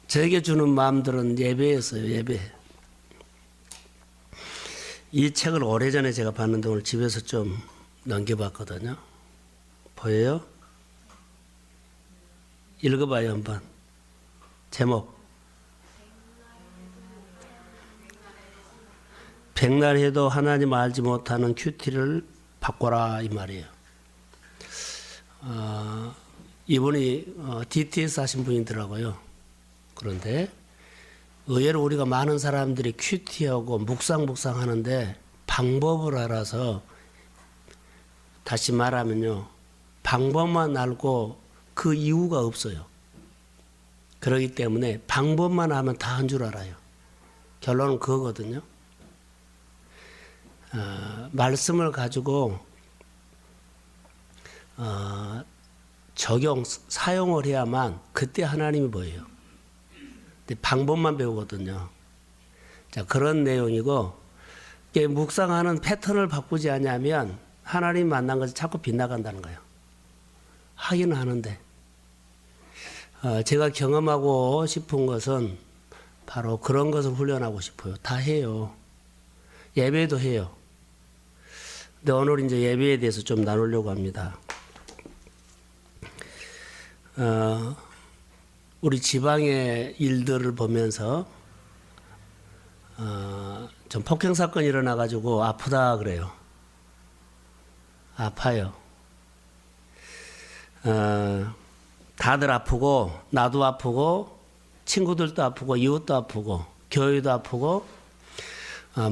저에게 주는 마음들은 예배였어요. 예배. 이 책을 오래전에 제가 봤는데 오늘 집에서 좀 넘겨봤거든요. 보여요? 읽어봐요 한번. 제목. 백날 해도 하나님 알지 못하는 큐티를 바꿔라 이 말이에요. 이분이 DTS 하신 분이더라고요. 그런데 의외로 우리가 많은 사람들이 큐티하고 묵상 하는데 방법을 알아서, 다시 말하면요, 방법만 알고 그 이유가 없어요. 그렇기 때문에 방법만 하면 다 한 줄 알아요. 결론은 그거거든요. 말씀을 가지고 사용을 해야만 그때 하나님이 보여요. 근데 방법만 배우거든요. 자, 그런 내용이고, 묵상하는 패턴을 바꾸지 않으면 하나님 만난 것이 자꾸 빗나간다는 거예요. 하기는 하는데, 제가 경험하고 싶은 것은 바로 그런 것을 훈련하고 싶어요. 다 해요. 예배도 해요. 근데 오늘 이제 예배에 대해서 좀 나누려고 합니다. 우리 지방의 일들을 보면서 좀 폭행 사건이 일어나가지고 아프다 그래요. 아파요. 다들 아프고, 나도 아프고, 친구들도 아프고, 이웃도 아프고, 교회도 아프고,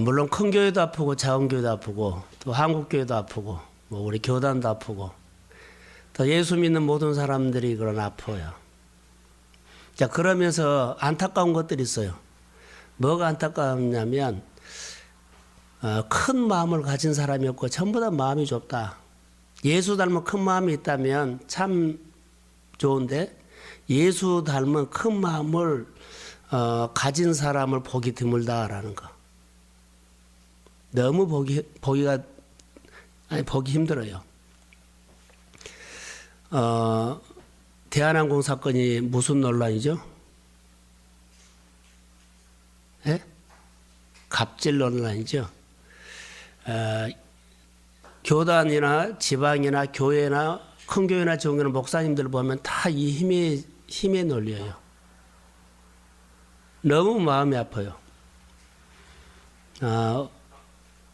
물론 큰 교회도 아프고, 작은 교회도 아프고, 또 한국 교회도 아프고, 뭐 우리 교단도 아프고, 또 예수 믿는 모든 사람들이 그런 아파요. 자, 그러면서 안타까운 것들이 있어요. 뭐가 안타깝냐면, 큰 마음을 가진 사람이 없고 전부 다 마음이 좁다. 예수 닮은 큰 마음이 있다면 참 좋은데, 예수 닮은 큰 마음을 가진 사람을 보기 드물다라는 거. 너무 보기 힘들어요. 대한항공 사건이 무슨 논란이죠? 예? 갑질 논란이죠. 교단이나 지방이나 교회나 큰 교회나 작은 교회나 목사님들 보면 다 이 힘에 놀려요. 너무 마음이 아파요.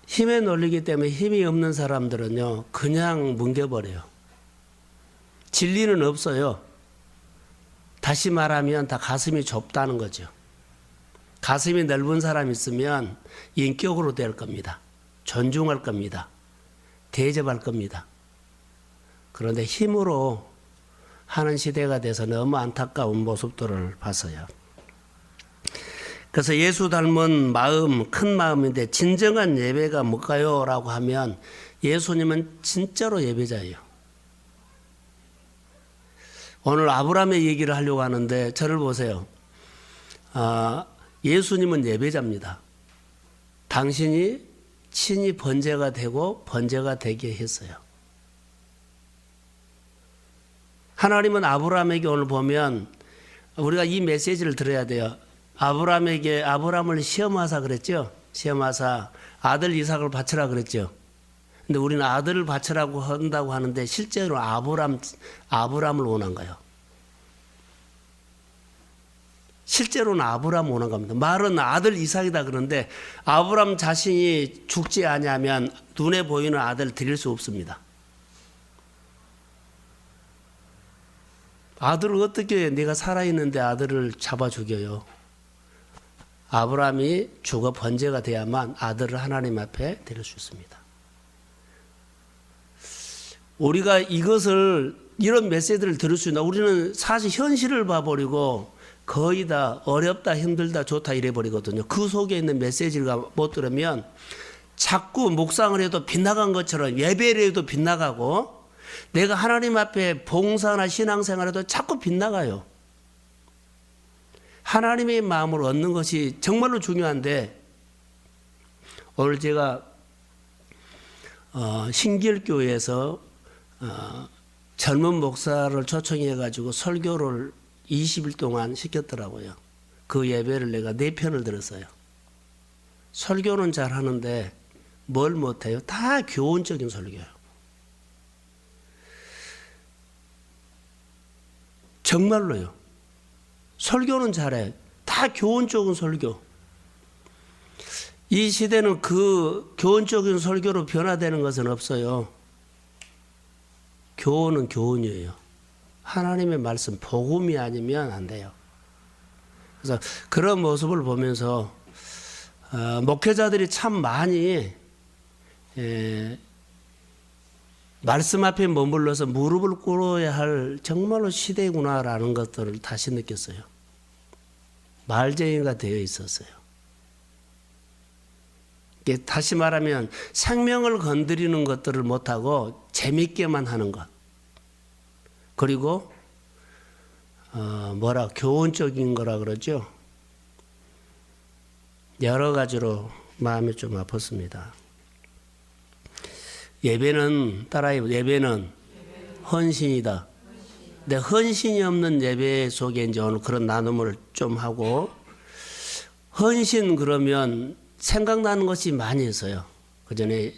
힘에 놀리기 때문에 힘이 없는 사람들은요, 그냥 뭉개버려요. 진리는 없어요. 다시 말하면 다 가슴이 좁다는 거죠. 가슴이 넓은 사람이 있으면 인격으로 될 겁니다. 존중할 겁니다. 대접할 겁니다. 그런데 힘으로 하는 시대가 돼서 너무 안타까운 모습들을 봤어요. 그래서 예수 닮은 마음, 큰 마음인데 진정한 예배가 뭘까요? 라고 하면 예수님은 진짜로 예배자예요. 오늘 아브라함의 얘기를 하려고 하는데 저를 보세요. 예수님은 예배자입니다. 당신이 친히 번제가 되고 번제가 되게 했어요. 하나님은 아브라함에게 오늘 보면 우리가 이 메시지를 들어야 돼요. 아브라함을 시험하사 그랬죠. 시험하사 아들 이삭을 바치라 그랬죠. 근데 우리는 아들을 바치라고 한다고 하는데 실제로 아브라함을 원한 거예요. 실제로는 아브라함을 원한 겁니다. 말은 아들 이삭이다 그러는데 아브라함 자신이 죽지 아니하면 눈에 보이는 아들을 드릴 수 없습니다. 아들을 어떻게, 내가 살아있는데 아들을 잡아 죽여요. 아브라함이 죽어 번제가 돼야만 아들을 하나님 앞에 드릴 수 있습니다. 우리가 이런 메시지를 들을 수 있나? 우리는 사실 현실을 봐버리고 거의 다 어렵다, 힘들다, 좋다 이래버리거든요. 그 속에 있는 메시지를 못 들으면 자꾸 묵상을 해도 빗나간 것처럼, 예배를 해도 빗나가고, 내가 하나님 앞에 봉사나 신앙생활에도 자꾸 빗나가요. 하나님의 마음을 얻는 것이 정말로 중요한데, 오늘 제가 신길교회에서 젊은 목사를 초청해 가지고 설교를 20일 동안 시켰더라고요. 그 예배를 내가 4편을 들었어요. 설교는 잘 하는데 뭘 못해요? 다 교훈적인 설교예요. 정말로요. 설교는 잘해. 다 교훈적인 설교. 이 시대는 그 교훈적인 설교로 변화되는 것은 없어요. 교훈은 교훈이에요. 하나님의 말씀, 복음이 아니면 안 돼요. 그래서 그런 모습을 보면서 목회자들이 참 많이 말씀 앞에 머물러서 무릎을 꿇어야 할 정말로 시대구나라는 것들을 다시 느꼈어요. 말쟁이가 되어 있었어요. 다시 말하면 생명을 건드리는 것들을 못하고 재밌게만 하는 것. 그리고 교훈적인 거라 그러죠. 여러 가지로 마음이 좀 아팠습니다. 예배는 따라해요. 예배는 헌신이다. 근데 헌신이 없는 예배 속에 이제 오늘 그런 나눔을 좀 하고, 헌신 그러면 생각나는 것이 많이 있어요. 그 전에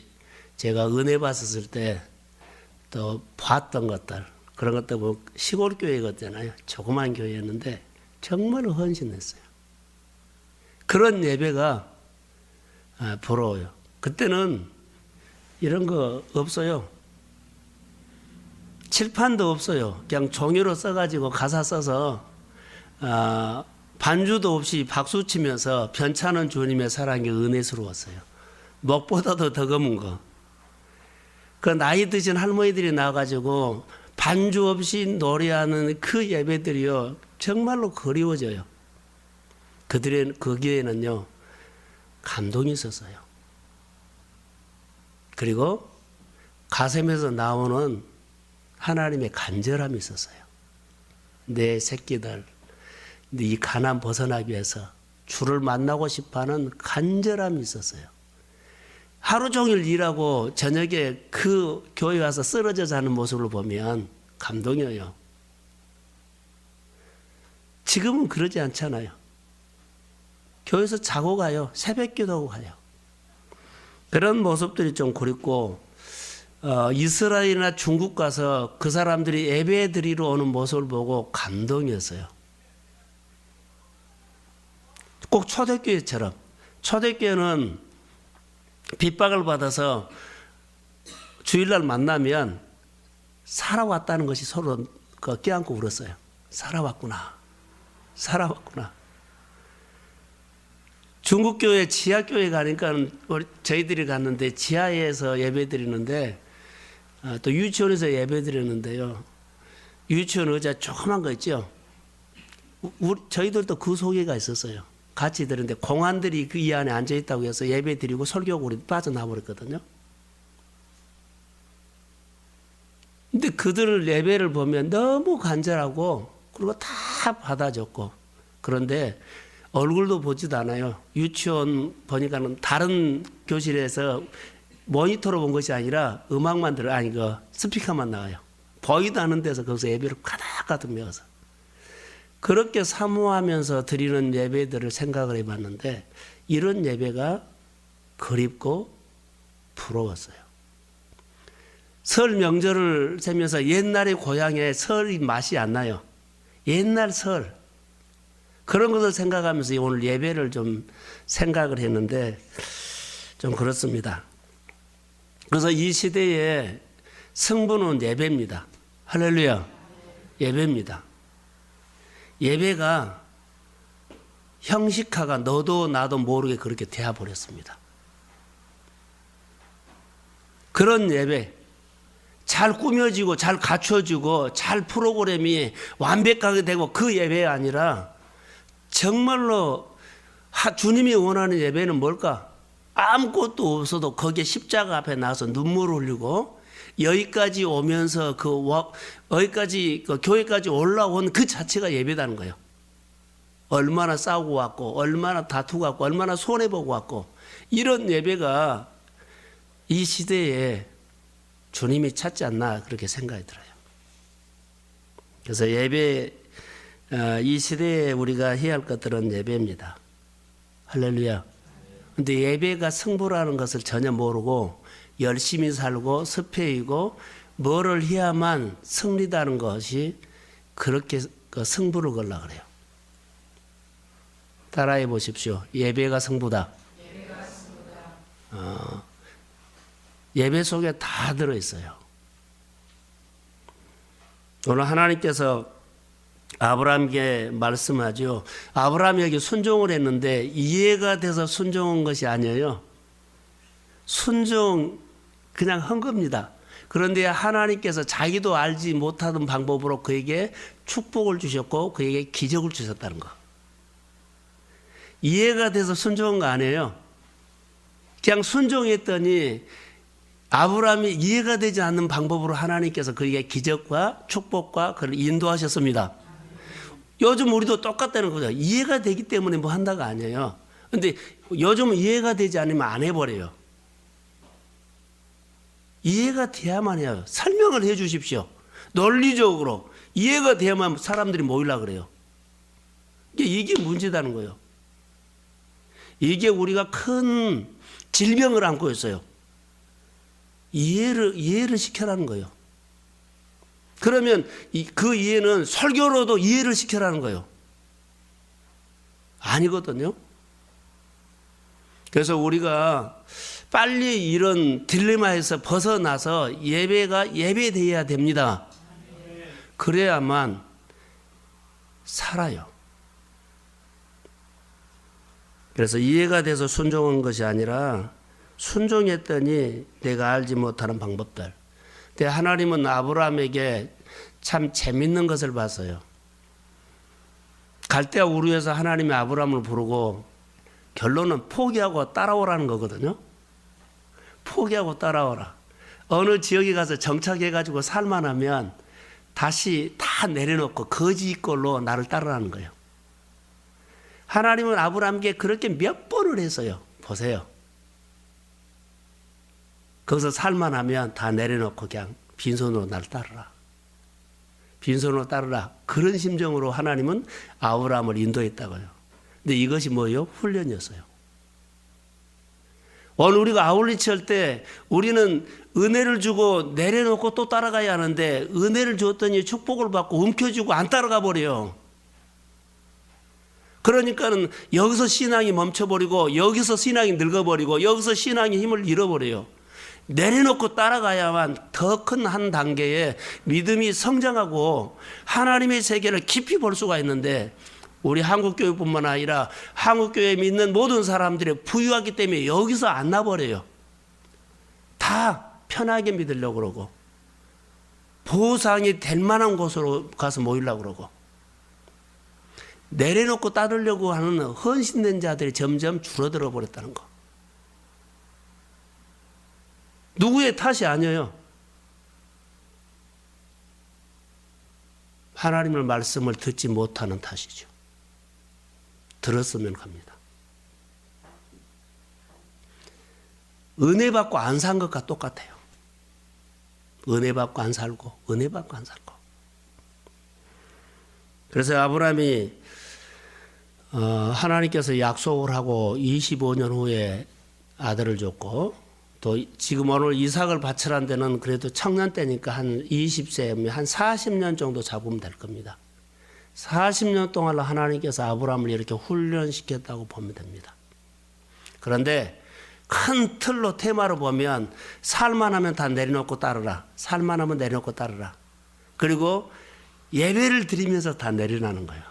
제가 은혜 받았을 때 또 봤던 것들, 그런 것들 보면 시골 교회였잖아요. 조그만 교회였는데 정말로 헌신했어요. 그런 예배가 부러워요. 그때는 이런 거 없어요. 칠판도 없어요. 그냥 종이로 써가지고 가사 써서 반주도 없이 박수 치면서 변찮은 주님의 사랑이 은혜스러웠어요. 먹보다도 더 검은 거. 그 나이 드신 할머니들이 나와가지고 반주 없이 노래하는 그 예배들이요, 정말로 그리워져요. 거기에는요, 감동이 있었어요. 그리고 가슴에서 나오는 하나님의 간절함이 있었어요. 내 새끼들, 이 가난 벗어나기 위해서 주를 만나고 싶어하는 간절함이 있었어요. 하루 종일 일하고 저녁에 그 교회 와서 쓰러져 자는 모습을 보면 감동이에요. 지금은 그러지 않잖아요. 교회에서 자고 가요. 새벽 기도하고 가요. 그런 모습들이 좀 그립고, 이스라엘이나 중국 가서 그 사람들이 예배 드리러 오는 모습을 보고 감동이었어요. 꼭 초대교회처럼. 초대교회는 핍박을 받아서 주일날 만나면 살아왔다는 것이 서로 껴안고 울었어요. 살아왔구나. 살아왔구나. 중국교회 지하교회 가니까 저희들이 갔는데 지하에서 예배 드리는데, 또 유치원에서 예배 드리는데요. 유치원 의자 조그만 거 있죠. 저희들도 그 속에가 있었어요. 같이 들었는데 공안들이 그 이 안에 앉아 있다고 해서 예배 드리고 설교하고 우리 빠져나와 버렸거든요. 근데 그들 예배를 보면 너무 간절하고, 그리고 다 받아줬고, 그런데 얼굴도 보지도 않아요. 유치원 보니까는 다른 교실에서 모니터로 본 것이 아니라 음악만 스피커만 나와요. 보이도 않는 데서 거기서 예배를 가득가득 메워서. 그렇게 사모하면서 드리는 예배들을 생각을 해봤는데, 이런 예배가 그립고 부러웠어요. 설 명절을 세면서 옛날의 고향에 설이 맛이 안 나요. 옛날 설. 그런 것을 생각하면서 오늘 예배를 좀 생각을 했는데 좀 그렇습니다. 그래서 이 시대에 성부는 예배입니다. 할렐루야. 예배입니다. 예배가 형식화가 너도 나도 모르게 그렇게 되어버렸습니다. 그런 예배, 잘 꾸며지고 잘 갖춰지고 잘 프로그램이 완벽하게 되고 그 예배가 아니라 정말로 주님이 원하는 예배는 뭘까? 아무것도 없어도 거기에 십자가 앞에 나와서 눈물을 흘리고 여기까지 오면서 여기까지 교회까지 올라온 그 자체가 예배다는 거예요. 얼마나 싸우고 왔고, 얼마나 다투고 왔고, 얼마나 손해보고 왔고, 이런 예배가 이 시대에 주님이 찾지 않나 그렇게 생각이 들어요. 그래서 예배 이 시대에 우리가 해야 할 것들은 예배입니다. 할렐루야. 근데 예배가 승부라는 것을 전혀 모르고 열심히 살고 습해이고 뭐를 해야만 승리다는 것이 그렇게 그 승부를 걸라 그래요. 따라해 보십시오. 예배가 승부다. 예배 속에 다 들어있어요. 오늘 하나님께서 아브라함에게 말씀하죠. 아브라함에게 순종을 했는데 이해가 돼서 순종한 것이 아니에요. 순종 그냥 한 겁니다. 그런데 하나님께서 자기도 알지 못하던 방법으로 그에게 축복을 주셨고 그에게 기적을 주셨다는 거. 이해가 돼서 순종한 거 아니에요. 그냥 순종했더니 아브라함이 이해가 되지 않는 방법으로 하나님께서 그에게 기적과 축복과 그를 인도하셨습니다. 요즘 우리도 똑같다는 거죠. 이해가 되기 때문에 뭐 한다가 아니에요. 근데 요즘은 이해가 되지 않으면 안 해버려요. 이해가 돼야만 해요. 설명을 해 주십시오. 논리적으로 이해가 돼야만 사람들이 모이려고 그래요. 이게 문제다는 거예요. 이게 우리가 큰 질병을 안고 있어요. 이해를 시켜라는 거예요. 그러면 그 이해는 설교로도 이해를 시켜라는 거예요. 아니거든요. 그래서 우리가 빨리 이런 딜레마에서 벗어나서 예배가 예배되어야 됩니다. 그래야만 살아요. 그래서 이해가 돼서 순종한 것이 아니라 순종했더니 내가 알지 못하는 방법들. 근데 하나님은 아브라함에게 참 재밌는 것을 봤어요. 갈대아 우르에서 하나님이 아브라함을 부르고 결론은 포기하고 따라오라는 거거든요. 포기하고 따라오라. 어느 지역에 가서 정착해가지고 살만하면 다시 다 내려놓고 거지 걸로 나를 따르라는 거예요. 하나님은 아브라함에게 그렇게 몇 번을 했어요. 보세요. 거기서 살만하면 다 내려놓고 그냥 빈손으로 나를 따르라. 빈손으로 따르라. 그런 심정으로 하나님은 아브라함을 인도했다고요. 근데 이것이 뭐예요? 훈련이었어요. 오늘 우리가 아울리치 할 때 우리는 은혜를 주고 내려놓고 또 따라가야 하는데 은혜를 줬더니 축복을 받고 움켜쥐고 안 따라가 버려요. 그러니까는 여기서 신앙이 멈춰버리고 여기서 신앙이 늙어버리고 여기서 신앙의 힘을 잃어버려요. 내려놓고 따라가야만 더 큰 한 단계에 믿음이 성장하고 하나님의 세계를 깊이 볼 수가 있는데 우리 한국교회뿐만 아니라 한국교회 믿는 모든 사람들이 부유하기 때문에 여기서 안 나버려요. 다 편하게 믿으려고 그러고 보상이 될 만한 곳으로 가서 모이려고 그러고 내려놓고 따르려고 하는 헌신된 자들이 점점 줄어들어 버렸다는 거. 누구의 탓이 아니에요. 하나님의 말씀을 듣지 못하는 탓이죠. 들었으면 합니다. 은혜 받고 안 산 것과 똑같아요. 은혜 받고 안 살고 은혜 받고 안 살고. 그래서 아브라함이 하나님께서 약속을 하고 25년 후에 아들을 줬고 또 지금 오늘 이삭을 바치라는 데는 그래도 청년 때니까 한 20세, 한 40년 정도 잡으면 될 겁니다. 40년 동안 하나님께서 아브라함을 이렇게 훈련시켰다고 보면 됩니다. 그런데 큰 틀로 테마로 보면 살만하면 다 내려놓고 따르라. 살만하면 내려놓고 따르라. 그리고 예배를 드리면서 다 내려놓는 거예요.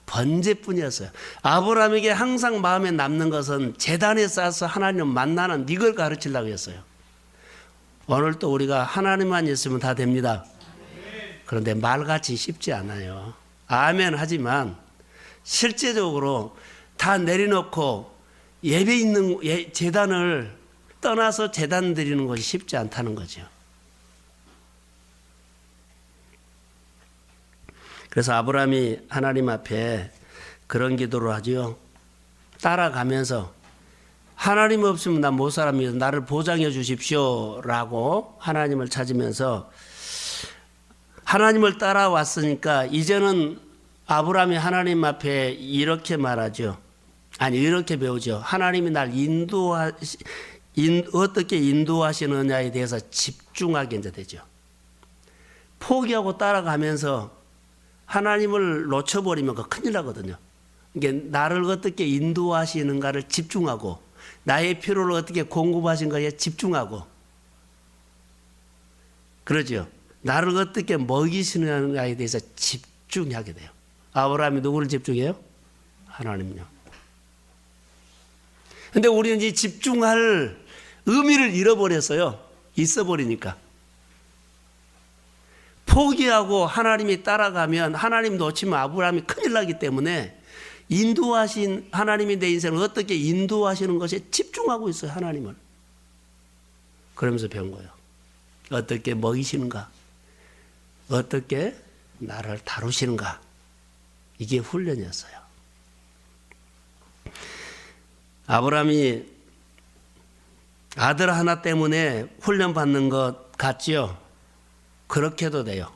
번제뿐이었어요. 아브라함에게 항상 마음에 남는 것은 제단에 쌓아서 하나님 만나는 이걸 가르치려고 했어요. 오늘 또 우리가 하나님만 있으면 다 됩니다. 그런데 말같이 쉽지 않아요. 아멘 하지만 실제적으로 다 내려놓고 예배 있는 제단을 떠나서 제단 드리는 것이 쉽지 않다는 거죠. 그래서 아브라함이 하나님 앞에 그런 기도를 하죠. 따라가면서 하나님 없으면 난 못 살아요. 나를 보장해 주십시오 라고 하나님을 찾으면서 하나님을 따라왔으니까 이제는 아브라함이 하나님 앞에 이렇게 말하죠. 아니 이렇게 배우죠. 하나님이 날 어떻게 인도하시느냐에 대해서 집중하게 이제 되죠. 포기하고 따라가면서 하나님을 놓쳐버리면 그 큰일 나거든요. 이게 나를 어떻게 인도하시는가를 집중하고 나의 필요를 어떻게 공급하신가에 집중하고 그러죠. 나를 어떻게 먹이시느냐에 대해서 집중하게 돼요. 아브라함이 누구를 집중해요? 하나님요. 근데 우리는 이 집중할 의미를 잃어버렸어요. 있어버리니까. 포기하고 하나님이 따라가면 하나님 놓치면 아브라함이 큰일 나기 때문에 인도하신 하나님이 내 인생을 어떻게 인도하시는 것에 집중하고 있어요. 하나님을. 그러면서 배운 거예요. 어떻게 먹이시는가? 어떻게 나를 다루시는가? 이게 훈련이었어요. 아브라함이 아들 하나 때문에 훈련받는 것 같지요? 그렇게도 돼요.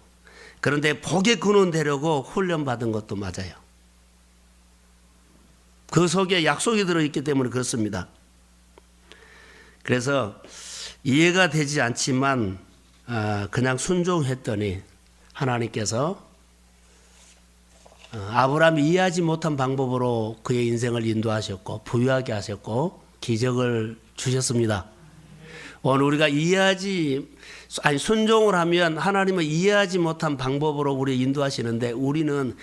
그런데 복의 근원 되려고 훈련받은 것도 맞아요. 그 속에 약속이 들어있기 때문에 그렇습니다. 그래서 이해가 되지 않지만 그냥 순종했더니 하나님께서 아브라함이 이해하지 못한 방법으로 그의 인생을 인도하셨고 부유하게 하셨고 기적을 주셨습니다. 오늘 우리가 순종을 하면 하나님을 이해하지 못한 방법으로 우리 인도하시는데 우리는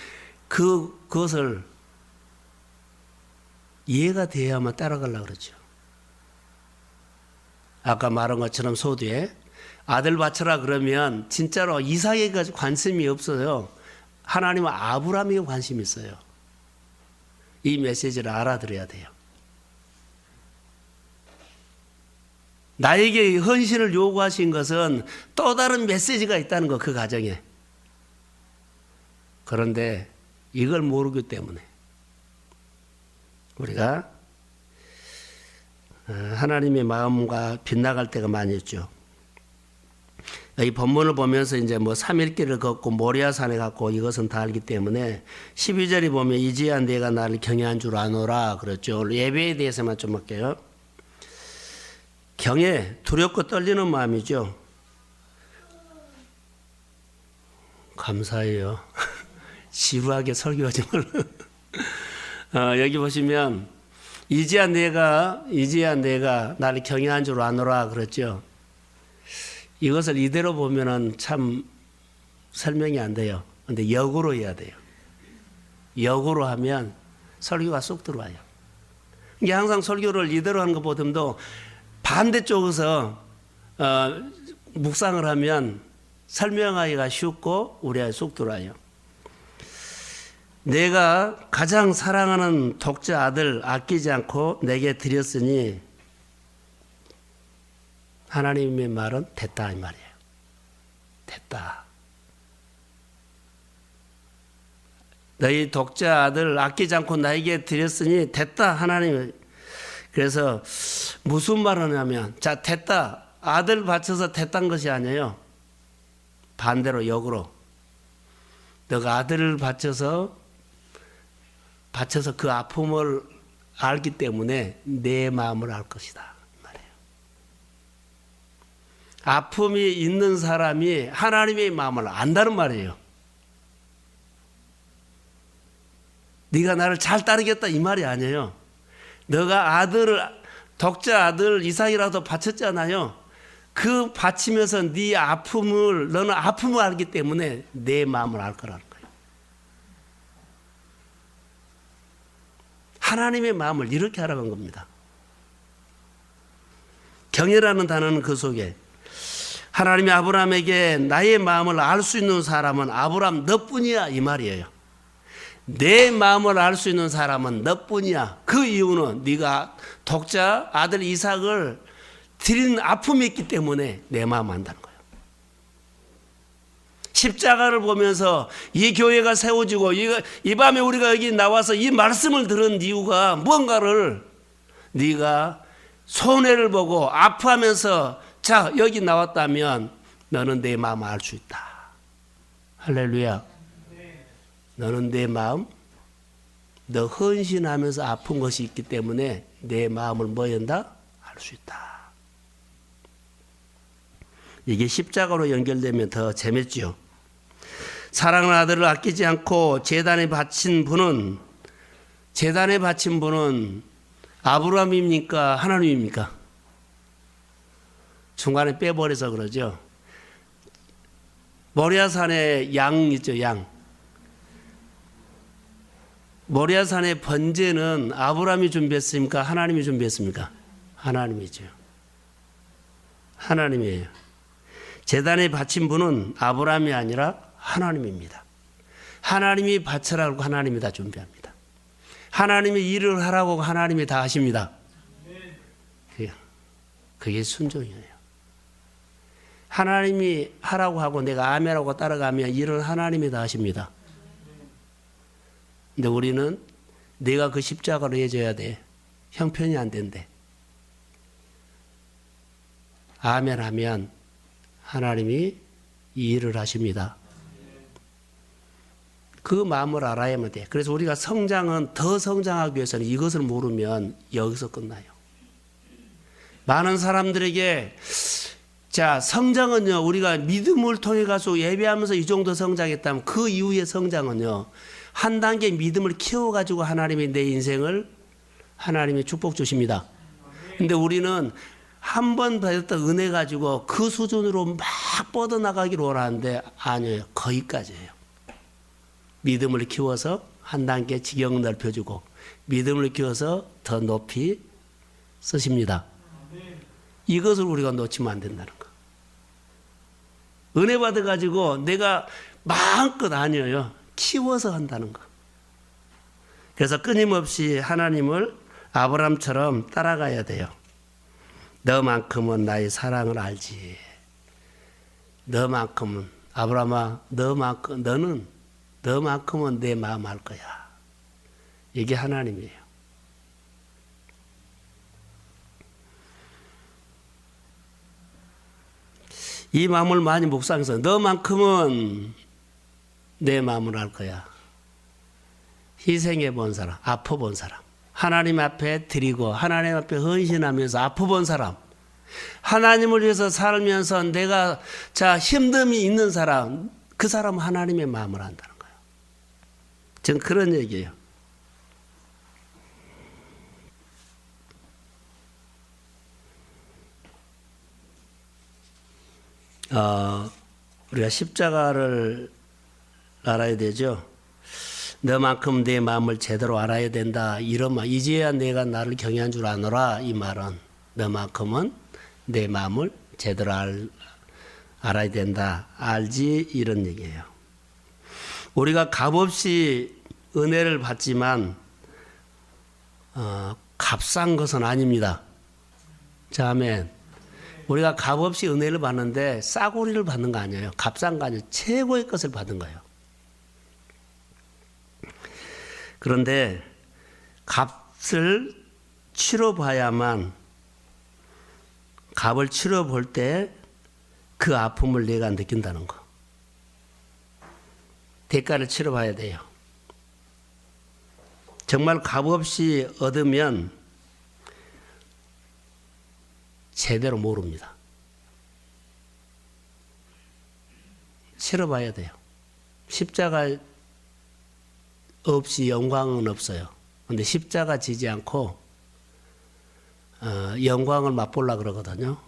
그것을 이해가 돼야만 따라가려고 그러죠. 아까 말한 것처럼 소두에 아들 바쳐라 그러면 진짜로 이삭에게 관심이 없어요. 하나님은 아브라함에게 관심이 있어요. 이 메시지를 알아들어야 돼요. 나에게 헌신을 요구하신 것은 또 다른 메시지가 있다는 거, 그 가정에. 그런데 이걸 모르기 때문에 우리가 하나님의 마음과 빗나갈 때가 많이 있죠. 이 본문을 보면서 이제 3일길을 걷고 모리아산에 갔고 이것은 다 알기 때문에 12절에 보면 이제야 내가 나를 경외한 줄 아노라 그랬죠. 예배에 대해서만 좀 할게요. 경외, 두렵고 떨리는 마음이죠. 감사해요. 지루하게 설교하지 말라. 여기 보시면 이제야 내가 나를 경외한 줄 아노라 그랬죠. 이것을 이대로 보면은 참 설명이 안 돼요. 근데 역으로 해야 돼요. 역으로 하면 설교가 쏙 들어와요. 이게 항상 설교를 이대로 하는 것보다도 반대쪽에서 묵상을 하면 설명하기가 쉽고 우리가 쏙 들어와요. 내가 가장 사랑하는 독자 아들 아끼지 않고 내게 드렸으니 하나님의 말은 됐다 이 말이에요. 됐다. 너희 독자 아들 아끼지 않고 나에게 드렸으니 됐다 하나님. 그래서 무슨 말을 하냐면 자 됐다. 아들 바쳐서 됐다는 것이 아니에요. 반대로 역으로 너가 아들을 바쳐서 그 아픔을 알기 때문에 내 마음을 알 것이다. 아픔이 있는 사람이 하나님의 마음을 안다는 말이에요. 네가 나를 잘 따르겠다 이 말이 아니에요. 너가 독자 아들 이삭이라도 바쳤잖아요. 그 바치면서 너는 아픔을 알기 때문에 내 마음을 알 거라는 거예요. 하나님의 마음을 이렇게 알아간 겁니다. 경외라는 단어는 그 속에 하나님이 아브라함에게 나의 마음을 알 수 있는 사람은 아브라함 너뿐이야 이 말이에요. 내 마음을 알 수 있는 사람은 너뿐이야. 그 이유는 네가 독자 아들 이삭을 드린 아픔이 있기 때문에 내 마음 안다는 거예요. 십자가를 보면서 이 교회가 세워지고 이 밤에 우리가 여기 나와서 이 말씀을 들은 이유가 무언가를 네가 손해를 보고 아파하면서 자 여기 나왔다면 너는 내 마음을 알 수 있다. 할렐루야. 너는 내 마음, 너 헌신하면서 아픈 것이 있기 때문에 내 마음을 뭐 한다? 알 수 있다. 이게 십자가로 연결되면 더 재밌죠. 사랑하는 아들을 아끼지 않고 제단에 바친 분은 아브라함입니까? 하나님입니까? 중간에 빼버려서 그러죠. 모리아산에 양 있죠, 양. 모리아산의 번제는 아브라함이 준비했습니까? 하나님이 준비했습니까? 하나님이죠. 하나님이에요. 제단에 바친 분은 아브라함이 아니라 하나님입니다. 하나님이 바치라고 하나님이 다 준비합니다. 하나님이 일을 하라고 하나님이 다 하십니다. 그게 순종이에요. 하나님이 하라고 하고 내가 아멘하고 따라가면 일을 하나님이 다 하십니다. 근데 우리는 내가 그 십자가로 해줘야 돼. 형편이 안 된대. 아멘 하면 하나님이 이 일을 하십니다. 그 마음을 알아야만 돼. 그래서 우리가 성장은 더 성장하기 위해서는 이것을 모르면 여기서 끝나요. 많은 사람들에게 자, 성장은요, 우리가 믿음을 통해 가서 예배하면서 이 정도 성장했다면 그 이후의 성장은요, 한 단계 믿음을 키워가지고 하나님이 내 인생을 하나님이 축복 주십니다. 근데 우리는 한 번 받았던 은혜 가지고 그 수준으로 막 뻗어나가기를 원하는데 아니에요. 거기까지예요. 믿음을 키워서 한 단계 지경 넓혀주고 믿음을 키워서 더 높이 쓰십니다. 이것을 우리가 놓치면 안 된다는 거. 은혜 받아가지고 내가 마음껏 아니에요. 키워서 한다는 거. 그래서 끊임없이 하나님을 아브라함처럼 따라가야 돼요. 너만큼은 나의 사랑을 알지. 너만큼은 아브라함아, 너만큼은 내 마음 알 거야. 이게 하나님이에요. 이 마음을 많이 묵상해서 너만큼은 내 마음을 알 거야. 희생해 본 사람, 아파 본 사람, 하나님 앞에 드리고 하나님 앞에 헌신하면서 아파 본 사람, 하나님을 위해서 살면서 내가 힘듦이 있는 사람, 그 사람은 하나님의 마음을 안다는 거예요. 전 그런 얘기예요. 우리가 십자가를 알아야 되죠. 너만큼 내 마음을 제대로 알아야 된다. 이런 말, 이제야 내가 나를 경외한 줄 아노라. 이 말은 너만큼은 내 마음을 제대로 알아야 된다. 알지? 이런 얘기예요. 우리가 값없이 은혜를 받지만 값싼 것은 아닙니다. 자, 아멘. 우리가 값없이 은혜를 받는데 싸구리를 받는 거 아니에요. 값싼 거 아니에요. 최고의 것을 받은 거예요. 그런데 값을 치러봐야만, 값을 치러볼 때 그 아픔을 내가 느낀다는 거. 대가를 치러봐야 돼요. 정말 값없이 얻으면 제대로 모릅니다. 치러봐야 돼요. 십자가 없이 영광은 없어요. 근데 십자가 지지 않고 영광을 맛보려고 그러거든요.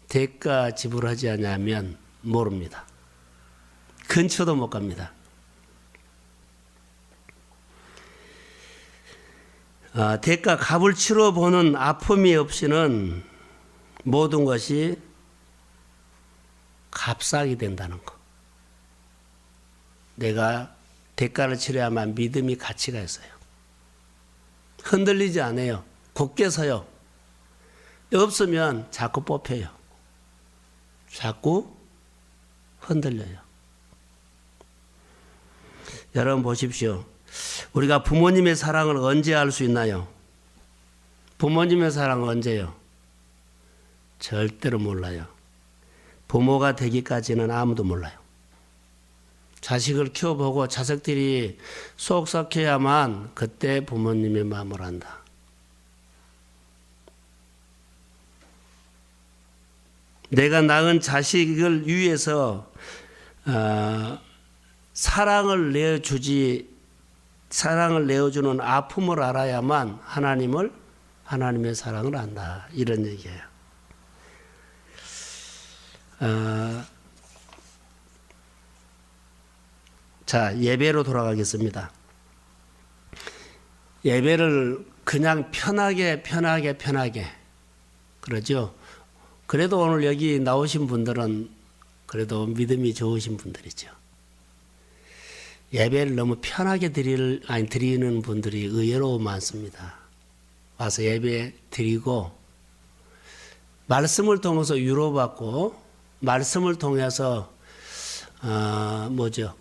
대가 지불하지 않으면 모릅니다. 근처도 못 갑니다. 대가 값을 치러보는 아픔이 없이는 모든 것이 값싸게 된다는 거. 내가 대가를 치러야만 믿음이 가치가 있어요. 흔들리지 않아요. 굳게 서요. 없으면 자꾸 뽑혀요. 자꾸 흔들려요. 여러분 보십시오. 우리가 부모님의 사랑을 언제 알 수 있나요? 부모님의 사랑은 언제요? 절대로 몰라요. 부모가 되기까지는 아무도 몰라요. 자식을 키워보고 자식들이 쏙삭해야만 그때 부모님의 마음을 안다. 내가 낳은 자식을 위해서 사랑을 내어주는 아픔을 알아야만 하나님의 사랑을 안다. 이런 얘기예요. 자, 예배로 돌아가겠습니다. 예배를 그냥 편하게 그러죠. 그래도 오늘 여기 나오신 분들은 그래도 믿음이 좋으신 분들이죠. 예배를 너무 편하게 드리는 분들이 의외로 많습니다. 와서 예배 드리고 말씀을 통해서 위로받고 말씀을 통해서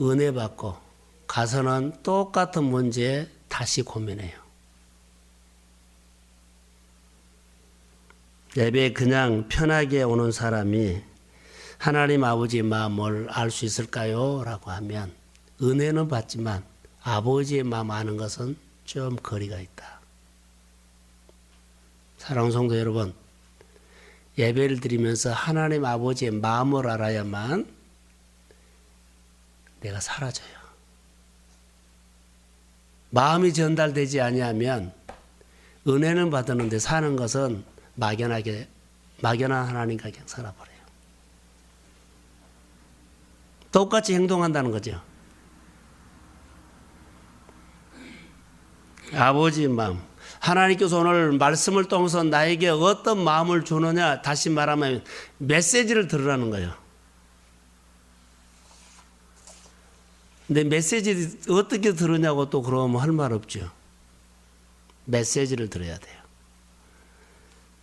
은혜 받고 가서는 똑같은 문제 다시 고민해요. 예배에 그냥 편하게 오는 사람이 하나님 아버지의 마음을 알 수 있을까요? 라고 하면 은혜는 받지만 아버지의 마음 아는 것은 좀 거리가 있다. 사랑하는 성도 여러분, 예배를 드리면서 하나님 아버지의 마음을 알아야만 내가 사라져요. 마음이 전달되지 아니하면 은혜는 받았는데 사는 것은 막연한 하나님과 그냥 살아버려요. 똑같이 행동한다는 거죠. 아버지의 마음. 하나님께서 오늘 말씀을 통해서 나에게 어떤 마음을 주느냐, 다시 말하면 메시지를 들으라는 거예요. 근데 메시지 어떻게 들으냐고 또 그러면 할 말 없죠. 메시지를 들어야 돼요.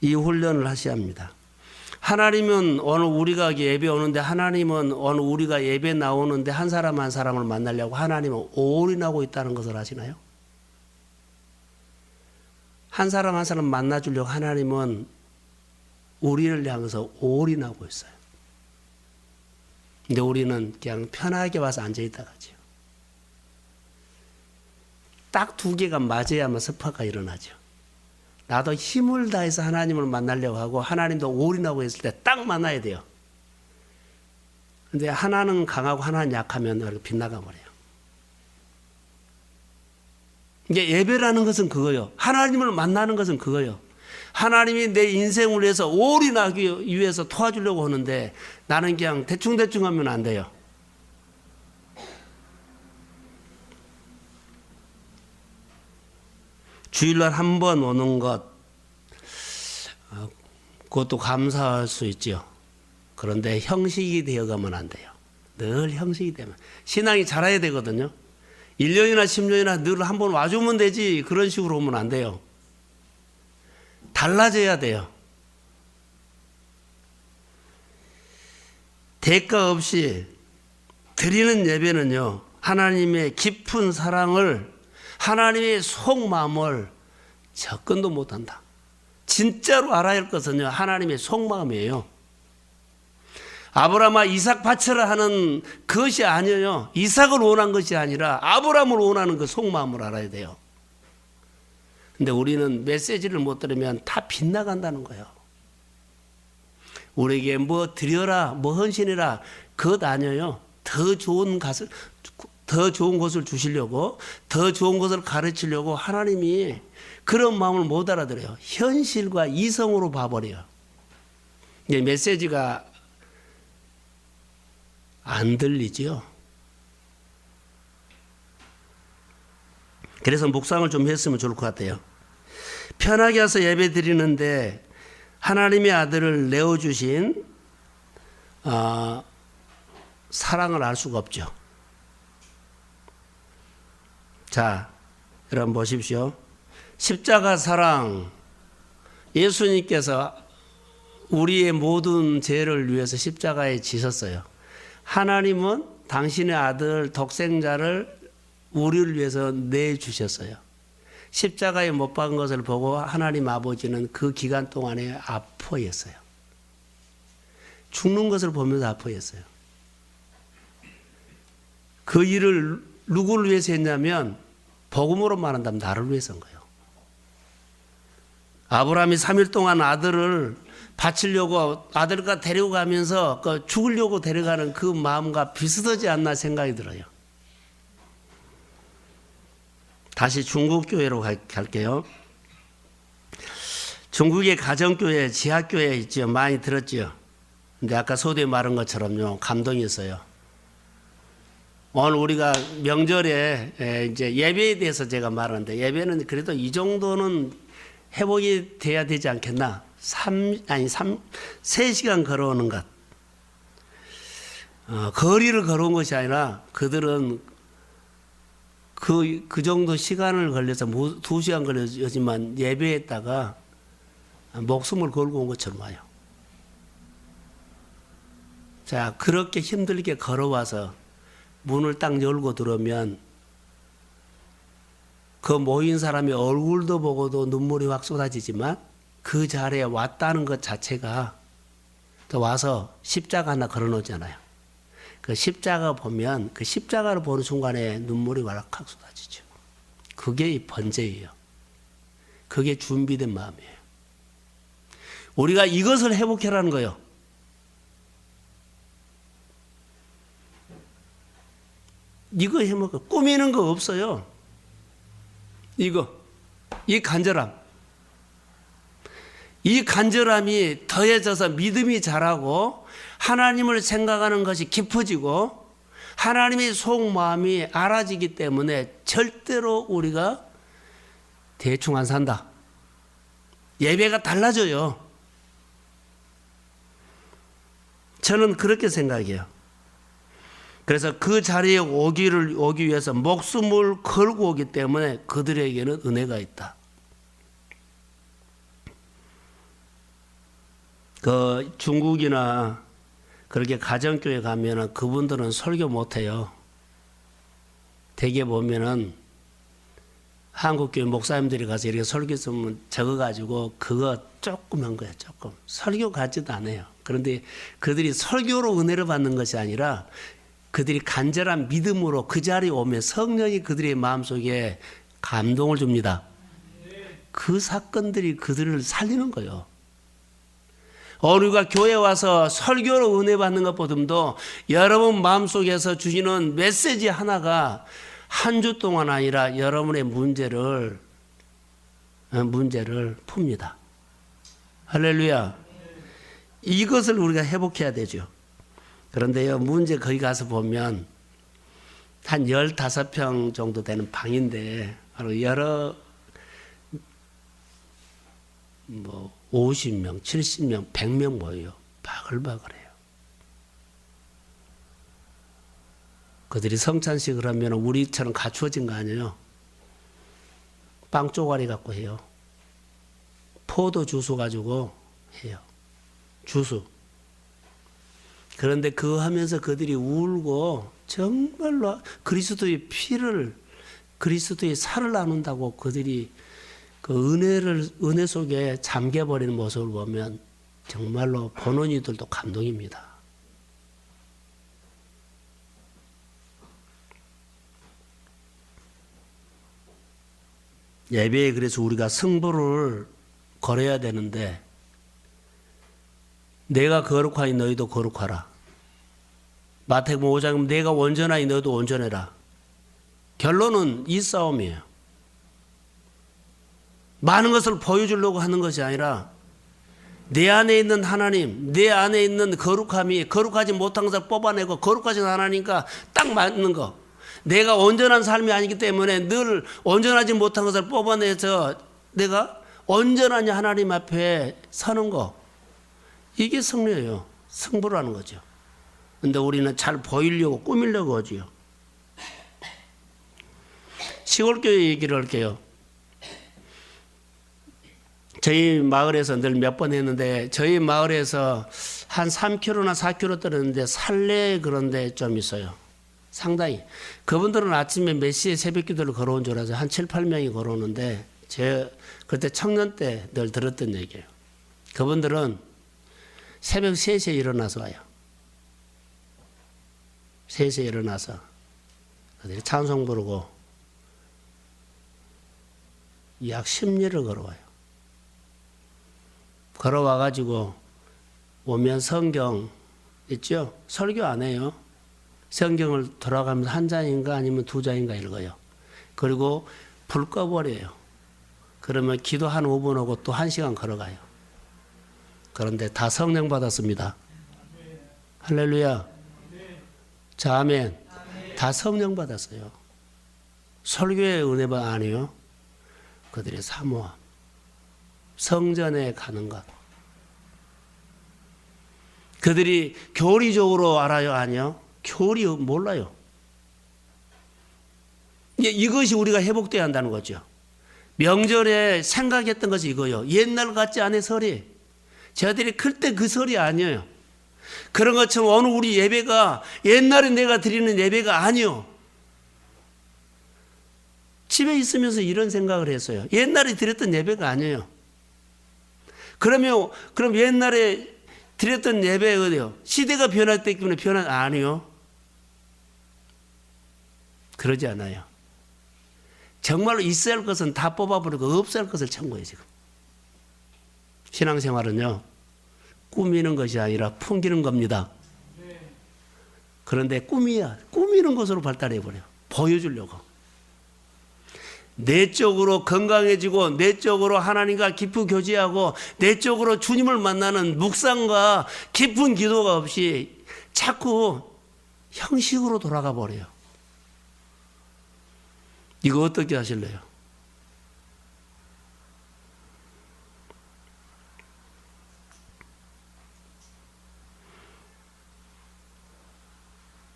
이 훈련을 하셔야 합니다. 하나님은 오늘 우리가 예배 오는데 하나님은 오늘 우리가 예배 나오는데 한 사람 한 사람을 만나려고 하나님은 올인하고 있다는 것을 아시나요? 한 사람 한 사람 만나주려고 하나님은 우리를 향해서 올인하고 있어요. 근데 우리는 그냥 편하게 와서 앉아있다 가죠. 딱 두 개가 맞아야만 스파가 일어나죠. 나도 힘을 다해서 하나님을 만나려고 하고 하나님도 올인하고 있을 때 딱 만나야 돼요. 근데 하나는 강하고 하나는 약하면 이렇게 빗나가 버려요. 이게 예배라는 것은 그거예요. 하나님을 만나는 것은 그거예요. 하나님이 내 인생을 위해서 올인하기 위해서 도와주려고 하는데 나는 그냥 대충대충 하면 안 돼요. 주일날 한 번 오는 것, 그것도 감사할 수 있죠. 그런데 형식이 되어가면 안 돼요. 늘 형식이 되면. 신앙이 자라야 되거든요. 1년이나 10년이나 늘 한 번 와주면 되지 그런 식으로 오면 안 돼요. 달라져야 돼요. 대가 없이 드리는 예배는요, 하나님의 깊은 사랑을, 하나님의 속마음을 접근도 못한다. 진짜로 알아야 할 것은요, 하나님의 속마음이에요. 아브라함아 이삭 바쳐라 하는 것이 아니에요. 이삭을 원한 것이 아니라 아브라함을 원하는 그 속마음을 알아야 돼요. 근데 우리는 메시지를 못 들으면 다 빗나간다는 거예요. 우리에게 뭐 드려라, 뭐 헌신해라, 그것 아니에요. 더 좋은 것을 주시려고, 더 좋은 것을 가르치려고 하나님이 그런 마음을 못 알아들어요. 현실과 이성으로 봐버려요. 이제 메시지가 안 들리죠. 그래서 묵상을 좀 했으면 좋을 것 같아요. 편하게 와서 예배 드리는데 하나님의 아들을 내어주신 사랑을 알 수가 없죠. 자, 여러분 보십시오. 십자가 사랑, 예수님께서 우리의 모든 죄를 위해서 십자가에 지셨어요. 하나님은 당신의 아들 독생자를 우리를 위해서 내주셨어요. 십자가에 못 박은 것을 보고 하나님 아버지는 그 기간 동안에 아파했어요. 죽는 것을 보면서 아파했어요. 그 일을 누구를 위해서 했냐면 복음으로 말한다면 나를 위해서인 거예요. 아브라함이 3일 동안 아들을 바치려고 아들과 데리고 가면서 죽으려고 데려가는 그 마음과 비슷하지 않나 생각이 들어요. 다시 중국 교회로 갈게요. 중국의 가정교회, 지하교회 있죠. 많이 들었죠. 근데 아까 소대에 말한 것처럼요. 감동이었어요. 오늘 우리가 명절에 이제 예배에 대해서 제가 말하는데 예배는 그래도 이 정도는 회복이 돼야 되지 않겠나? 3시간 걸어오는 것. 거리를 걸어온 것이 아니라 그들은 그 정도 시간을 걸려서 2시간 걸렸지만 예배했다가 목숨을 걸고 온 것처럼 와요. 자, 그렇게 힘들게 걸어와서 문을 딱 열고 들어오면 그 모인 사람의 얼굴도 보고도 눈물이 확 쏟아지지만 그 자리에 왔다는 것 자체가 또 와서 십자가 하나 걸어 놓잖아요. 그 십자가 보면 그 십자가를 보는 순간에 눈물이 와락하고 쏟아지죠. 그게 이 번제예요. 그게 준비된 마음이에요. 우리가 이것을 회복해라는 거예요. 이거 해먹어. 꾸미는 거 없어요. 이 간절함. 이 간절함이 더해져서 믿음이 자라고 하나님을 생각하는 것이 깊어지고 하나님의 속마음이 알아지기 때문에 절대로 우리가 대충 안 산다. 예배가 달라져요. 저는 그렇게 생각해요. 그래서 그 자리에 오기 위해서 목숨을 걸고 오기 때문에 그들에게는 은혜가 있다. 그 중국이나 그렇게 가정교회 가면은 그분들은 설교 못해요. 대개 보면은 한국교회 목사님들이 가서 이렇게 설교 쓰면 적어가지고 그거 조금 한 거예요. 조금. 설교 같지도 않아요. 그런데 그들이 설교로 은혜를 받는 것이 아니라 그들이 간절한 믿음으로 그 자리에 오면 성령이 그들의 마음속에 감동을 줍니다. 그 사건들이 그들을 살리는 거예요. 우리가 교회 와서 설교로 은혜 받는 것보다도 여러분 마음속에서 주시는 메시지 하나가 한 주 동안 아니라 여러분의 문제를 풉니다. 할렐루야. 이것을 우리가 회복해야 되죠. 그런데요, 문제 거기 가서 보면 한 15평 정도 되는 방인데 여러 50명, 70명, 100명 모여요. 바글바글해요. 그들이 성찬식을 하면 우리처럼 갖추어진 거 아니에요. 빵 쪼가리 갖고 해요. 포도 주스 가지고 해요. 주스. 그런데 그거 하면서 그들이 울고 정말로 그리스도의 피를, 그리스도의 살을 나눈다고 그들이 그 은혜 속에 잠겨버리는 모습을 보면 정말로 보는 이들도 감동입니다. 예배에 그래서 우리가 승부를 걸어야 되는데 내가 거룩하니 너희도 거룩하라. 마태복음 5장 내가 온전하니 너희도 온전해라. 결론은 이 싸움이에요. 많은 것을 보여주려고 하는 것이 아니라 내 안에 있는 하나님, 내 안에 있는 거룩함이 거룩하지 못한 것을 뽑아내고 거룩하신 하나님과 딱 맞는 거. 내가 온전한 삶이 아니기 때문에 늘 온전하지 못한 것을 뽑아내서 내가 온전한 하나님 앞에 서는 거. 이게 승리예요. 승부라는 거죠. 근데 우리는 잘 보이려고 꾸미려고 하죠. 시골교회 얘기를 할게요. 저희 마을에서 늘 몇 번 했는데 저희 마을에서 한 3km나 4km 떨어졌는데 살래 그런 데 좀 있어요. 상당히. 그분들은 아침에 몇 시에 새벽 기도를 걸어온 줄 알아서 한 7, 8명이 걸어오는데 그때 청년 때 늘 들었던 얘기예요. 그분들은 새벽 3시에 일어나서 와요. 3시에 일어나서 그들이 찬송 부르고 약 10리를 걸어와요. 걸어와가지고 오면 성경 있죠? 설교 안 해요. 성경을 돌아가면서 한 장인가 아니면 두 장인가 읽어요. 그리고 불 꺼버려요. 그러면 기도 한 5분 하고 또 1시간 걸어가요. 그런데 다 성령 받았습니다. 할렐루야. 자, 아멘. 다 성령 받았어요. 설교의 은혜가 아니요. 그들의 사모함. 성전에 가는 것. 그들이 교리적으로 알아요? 아니요? 교리 몰라요. 이것이 우리가 회복돼야 한다는 거죠. 명절에 생각했던 것이 이거요. 옛날 같지 않은 설이. 저들이 클 때 그 설이 아니에요. 그런 것처럼 오늘 우리 예배가 옛날에 내가 드리는 예배가 아니요. 집에 있으면서 이런 생각을 했어요. 옛날에 드렸던 예배가 아니에요. 그럼 옛날에 드렸던 예배가 어디요? 시대가 변했기 때문에 변한 아니요. 그러지 않아요. 정말로 있어야 할 것은 다 뽑아버리고 없어야 할 것을 찾는 거예요, 지금. 신앙생활은요, 꾸미는 것이 아니라 풍기는 겁니다. 그런데 꾸미는 것으로 발달해버려. 보여주려고. 내적으로 건강해지고, 내적으로 하나님과 깊이 교제하고, 내적으로 주님을 만나는 묵상과 깊은 기도가 없이 자꾸 형식으로 돌아가 버려요. 이거 어떻게 하실래요?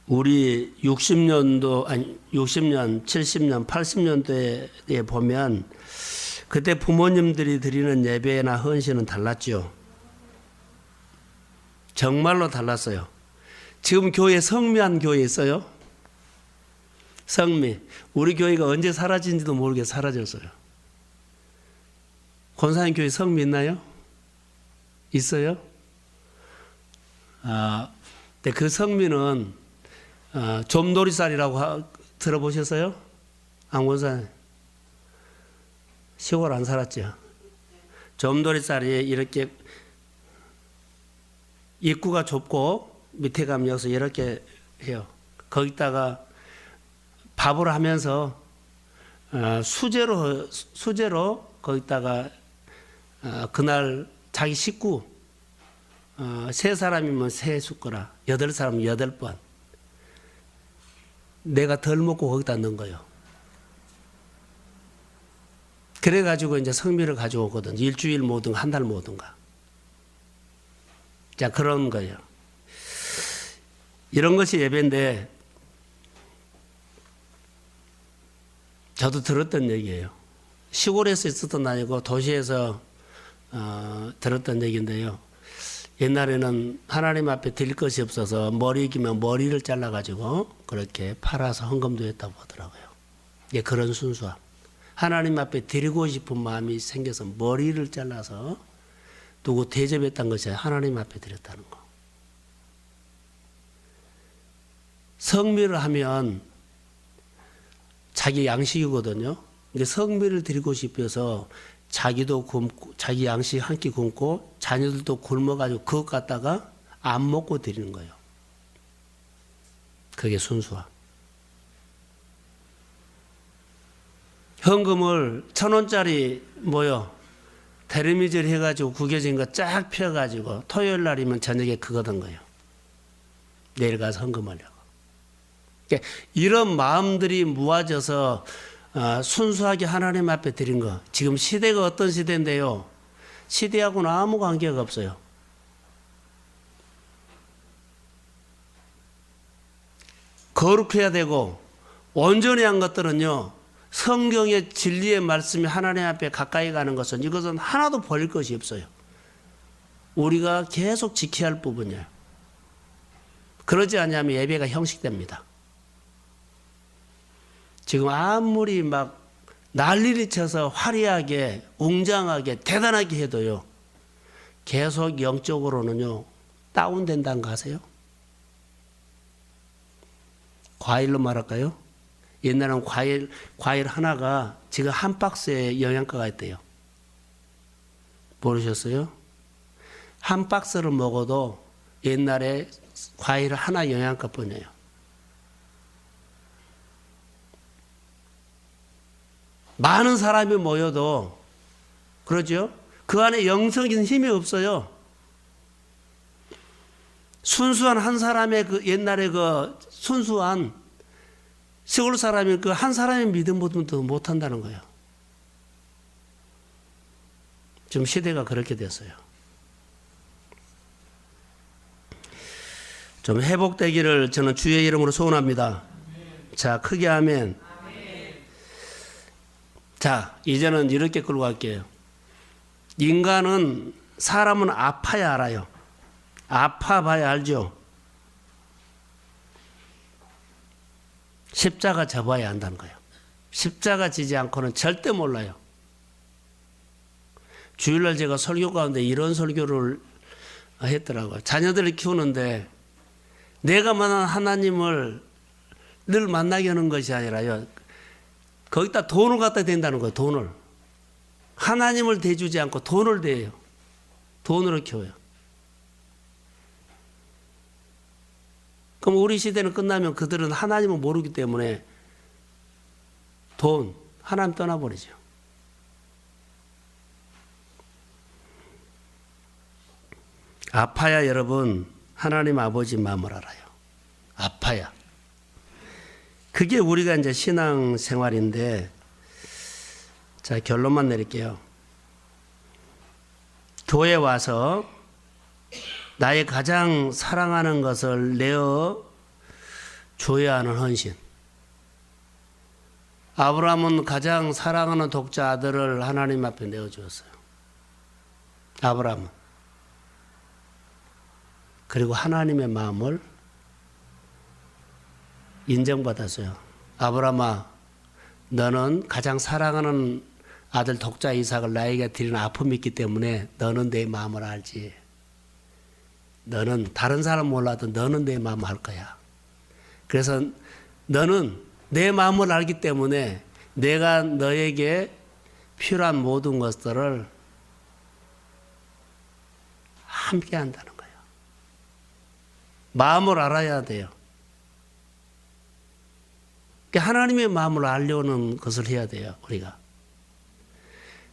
우리 60년, 70년, 80년대에 보면 그때 부모님들이 드리는 예배나 헌신은 달랐죠. 정말로 달랐어요. 지금 교회 성미한 교회 있어요? 성미. 우리 교회가 언제 사라진지도 모르게 사라졌어요. 권사님 교회 성미 있나요? 있어요? 근데 그 성미는 좀돌이살이라고 들어보셨어요? 안 권사님? 시골 안 살았죠? 좀돌이살이 이렇게 입구가 좁고 밑에 가면 여기서 이렇게 해요. 거기다가 밥을 하면서 수제로 거기다가 그날 자기 식구 3사람이면 3숟가락, 8사람이면 8번 내가 덜 먹고 거기다 넣은 거예요. 그래가지고 이제 성미를 가져오거든. 일주일 모든가 한 달 모든가. 자, 그런 거예요. 이런 것이 예배인데 저도 들었던 얘기예요. 시골에서 있었던 아니고 도시에서 들었던 얘기인데요. 옛날에는 하나님 앞에 드릴 것이 없어서 머리 기면 머리를 잘라가지고 그렇게 팔아서 헌금도 했다고 하더라고요. 예, 그런 순수함. 하나님 앞에 드리고 싶은 마음이 생겨서 머리를 잘라서 누구 대접했다는 것이 하나님 앞에 드렸다는 거. 성미를 하면 자기 양식이거든요. 근데 성미를 드리고 싶어서 자기도 굶고, 자기 양식 한 끼 굶고, 자녀들도 굶어가지고 그것 갖다가 안 먹고 드리는 거예요. 그게 순수함. 현금을 1,000원짜리 대리미질 해가지고 구겨진 거 쫙 펴가지고 토요일 날이면 저녁에 그거 든 거예요. 내일 가서 헌금하려고. 그러니까 이런 마음들이 모아져서 순수하게 하나님 앞에 드린 거. 지금 시대가 어떤 시대인데요. 시대하고는 아무 관계가 없어요. 거룩해야 되고 온전히 한 것들은요. 성경의 진리의 말씀이 하나님 앞에 가까이 가는 것은 이것은 하나도 버릴 것이 없어요. 우리가 계속 지켜야 할 부분이에요. 그러지 않으면 예배가 형식됩니다. 지금 아무리 막 난리를 쳐서 화려하게 웅장하게 대단하게 해도요. 계속 영적으로는요. 다운된다는 거 아세요? 과일로 말할까요? 옛날에는 과일 하나가 지금 한 박스에 영양가가 있대요. 모르셨어요? 한 박스를 먹어도 옛날에 과일 하나 영양가 뿐이에요. 많은 사람이 모여도 그러죠? 그 안에 영적인 힘이 없어요. 순수한 한 사람의 그 옛날에 그 순수한 시골 사람이 그 한 사람의 믿음보다도 못한다는 거예요. 지금 시대가 그렇게 됐어요. 좀 회복되기를 저는 주의 이름으로 소원합니다. 자, 크게 하면. 자, 이제는 이렇게 끌고 갈게요. 인간은 사람은 아파야 알아요. 아파봐야 알죠. 십자가 져봐야 한다는 거예요. 십자가 지지 않고는 절대 몰라요. 주일날 제가 설교 가운데 이런 설교를 했더라고요. 자녀들을 키우는데 내가 만난 하나님을 늘 만나게 하는 것이 아니라요. 거기다 돈을 갖다 댄다는 거예요. 돈을. 하나님을 대주지 않고 돈을 대요. 돈으로 키워요. 그럼 우리 시대는 끝나면 그들은 하나님을 모르기 때문에 돈, 하나님 떠나버리죠. 아파야 여러분 하나님 아버지 마음을 알아요. 아파야. 그게 우리가 이제 신앙 생활인데, 자, 결론만 내릴게요. 교회 와서 나의 가장 사랑하는 것을 내어 줘야 하는 헌신. 아브라함은 가장 사랑하는 독자 아들을 하나님 앞에 내어 주었어요. 아브라함은. 그리고 하나님의 마음을 인정받았어요. 아브라함아, 너는 가장 사랑하는 아들 독자 이삭을 나에게 드리는 아픔이 있기 때문에 너는 내 마음을 알지. 너는 다른 사람 몰라도 너는 내 마음을 알 거야. 그래서 너는 내 마음을 알기 때문에 내가 너에게 필요한 모든 것들을 함께 한다는 거예요. 마음을 알아야 돼요. 하나님의 마음을 알려는 것을 해야 돼요. 우리가.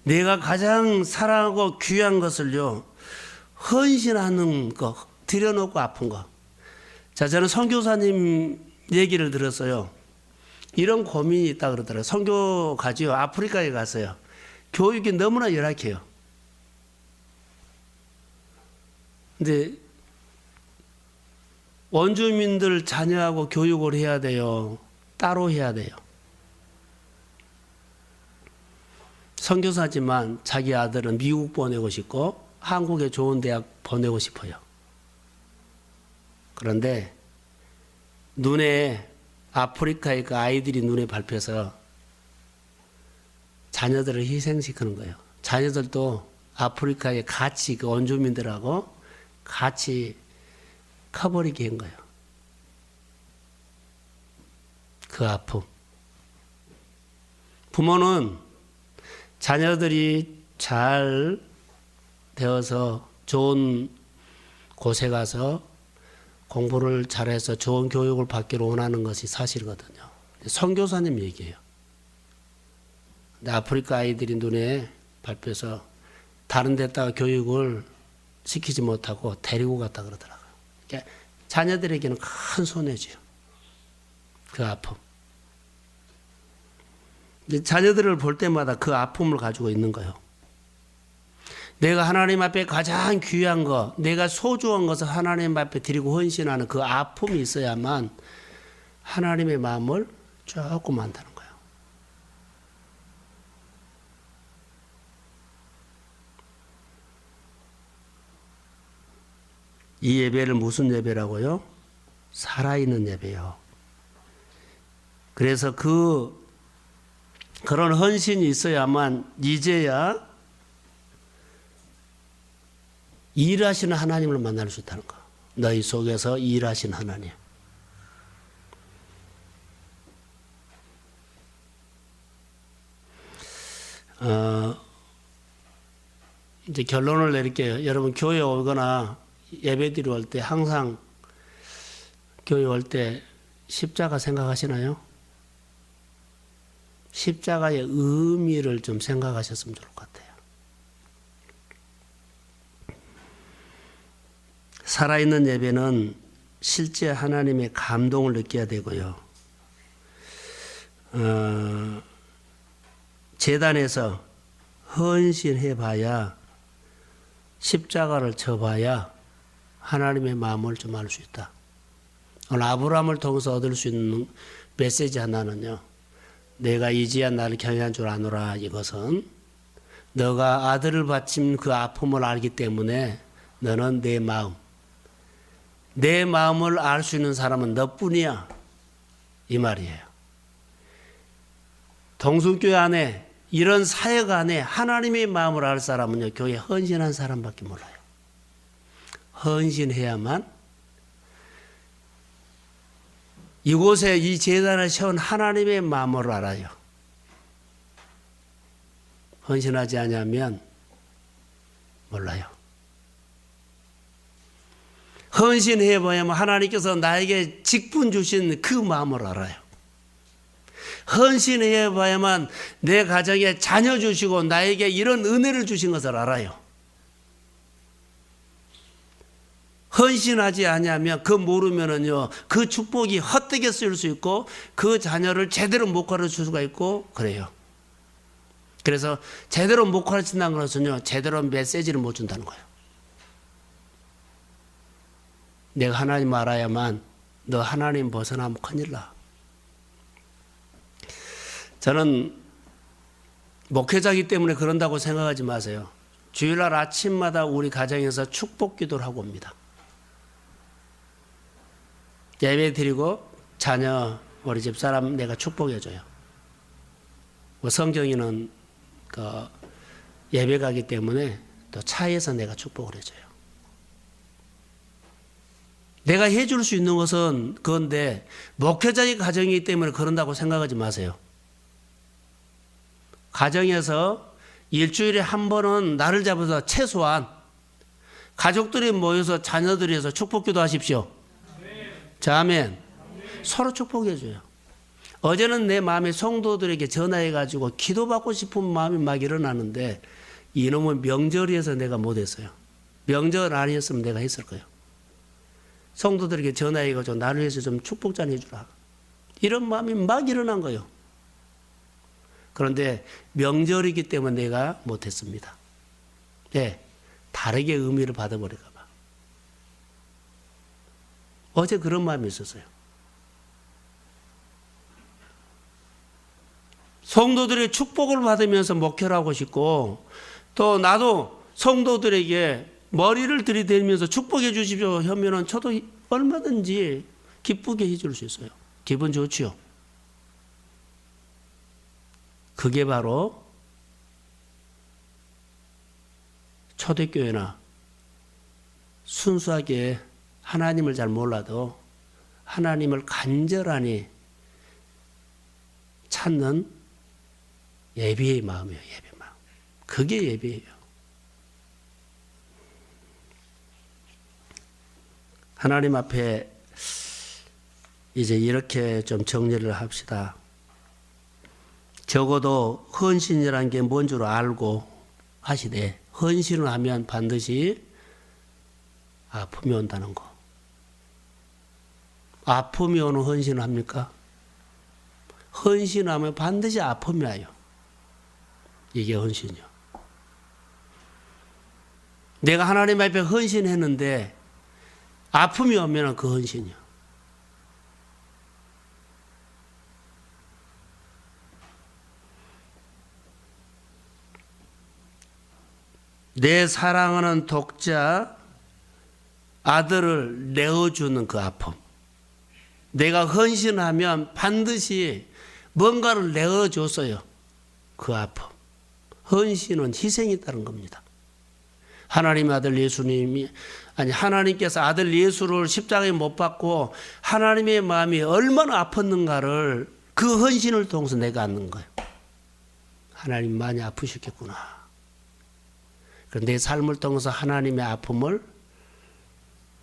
내가 가장 사랑하고 귀한 것을요. 헌신하는 거, 들여놓고 아픈 거. 자, 저는 선교사님 얘기를 들었어요. 이런 고민이 있다 그러더라고요. 선교 가지요. 아프리카에 갔어요. 교육이 너무나 열악해요. 근데 원주민들 자녀하고 교육을 해야 돼요. 따로 해야 돼요. 선교사지만 자기 아들은 미국 보내고 싶고 한국에 좋은 대학 보내고 싶어요. 그런데 눈에 아프리카의 그 아이들이 눈에 밟혀서 자녀들을 희생시키는 거예요. 자녀들도 아프리카에 같이 그 원주민들하고 같이 커버리게 한 거예요. 그 아픔. 부모는 자녀들이 잘 되어서 좋은 곳에 가서 공부를 잘해서 좋은 교육을 받기를 원하는 것이 사실이거든요. 선교사님 얘기예요. 근데 아프리카 아이들이 눈에 밟혀서 다른 데다가 교육을 시키지 못하고 데리고 갔다 그러더라고요. 그러니까 자녀들에게는 큰 손해죠. 그 아픔. 자녀들을 볼 때마다 그 아픔을 가지고 있는 거예요. 내가 하나님 앞에 가장 귀한 것, 내가 소중한 것을 하나님 앞에 드리고 헌신하는 그 아픔이 있어야만 하나님의 마음을 조금 안다는 거예요. 이 예배를 무슨 예배라고요? 살아있는 예배요. 그래서 그런 헌신이 있어야만 이제야 일하시는 하나님을 만날 수 있다는 거. 너희 속에서 일하신 하나님. 이제 결론을 내릴게요. 여러분 교회 오거나 예배드리러 올 때 항상 교회 올 때 십자가 생각하시나요? 십자가의 의미를 좀 생각하셨으면 좋을 것 같아요. 살아있는 예배는 실제 하나님의 감동을 느껴야 되고요. 제단에서 헌신해봐야 십자가를 져봐야 하나님의 마음을 좀 알 수 있다. 오늘 아브라함을 통해서 얻을 수 있는 메시지 하나는요. 내가 이제야 나를 경외한 줄 아노라. 이것은 너가 아들을 바친 그 아픔을 알기 때문에 너는 내 마음을 알 수 있는 사람은 너뿐이야. 이 말이에요. 동성교회 안에 이런 사역 안에 하나님의 마음을 알 사람은요. 교회에 헌신한 사람밖에 몰라요. 헌신해야만 이곳에 이 제단을 세운 하나님의 마음을 알아요. 헌신하지 않으면 몰라요. 헌신해봐야만 하나님께서 나에게 직분 주신 그 마음을 알아요. 헌신해봐야만 내 가정에 자녀 주시고 나에게 이런 은혜를 주신 것을 알아요. 헌신하지 않으면 그 모르면은요 그 축복이 헛되게 쓰일 수 있고 그 자녀를 제대로 못 가르칠 수가 있고 그래요. 그래서 제대로 못 가르친다는 것은요 제대로 메시지를 못 준다는 거예요. 내가 하나님 알아야만 너 하나님 벗어나면 큰일 나. 저는 목회자이기 때문에 그런다고 생각하지 마세요. 주일날 아침마다 우리 가정에서 축복 기도를 하고 옵니다. 예배 드리고 자녀 우리 집 사람 내가 축복해 줘요. 성경이는 그 예배 가기 때문에 또 차에서 내가 축복을 해줘요. 내가 해줄 수 있는 것은 그건데 목회자의 가정이기 때문에 그런다고 생각하지 마세요. 가정에서 일주일에 한 번은 날을 잡아서 최소한 가족들이 모여서 자녀들이 해서 축복기도 하십시오. 자, 아멘. 서로 축복해 줘요. 어제는 내 마음에 성도들에게 전화해가지고 기도받고 싶은 마음이 막 일어나는데 이놈은 명절이어서 내가 못했어요. 명절 아니었으면 내가 했을 거예요. 성도들에게 전화해가지고 나를 위해서 좀 축복 전해주라. 이런 마음이 막 일어난 거예요. 그런데 명절이기 때문에 내가 못했습니다. 네, 다르게 의미를 받아버릴까 봐. 어제 그런 마음이 있었어요. 성도들의 축복을 받으면서 목회를 하고 싶고 또 나도 성도들에게 머리를 들이대면서 축복해 주십시오 하면은 저도 얼마든지 기쁘게 해줄 수 있어요. 기분 좋지요. 그게 바로 초대교회나 순수하게 하나님을 잘 몰라도 하나님을 간절하니 찾는 예배의 마음이에요. 예배 마음. 그게 예배예요. 하나님 앞에 이제 이렇게 좀 정리를 합시다. 적어도 헌신이라는 게 뭔 줄 알고 하시되 헌신을 하면 반드시 아픔이 온다는 거. 아픔이 오는 헌신을 합니까? 헌신하면 반드시 아픔이 와요. 이게 헌신이요. 내가 하나님 앞에 헌신했는데 아픔이 오면 그 헌신이요. 내 사랑하는 독자 아들을 내어주는 그 아픔. 내가 헌신하면 반드시 뭔가를 내어줬어요. 그 아픔. 헌신은 희생이 따른 겁니다. 하나님의 아들 예수님이 하나님께서 아들 예수를 십자가에 못 박고 하나님의 마음이 얼마나 아팠는가를 그 헌신을 통해서 내가 아는 거예요. 하나님 많이 아프셨겠구나. 내 삶을 통해서 하나님의 아픔을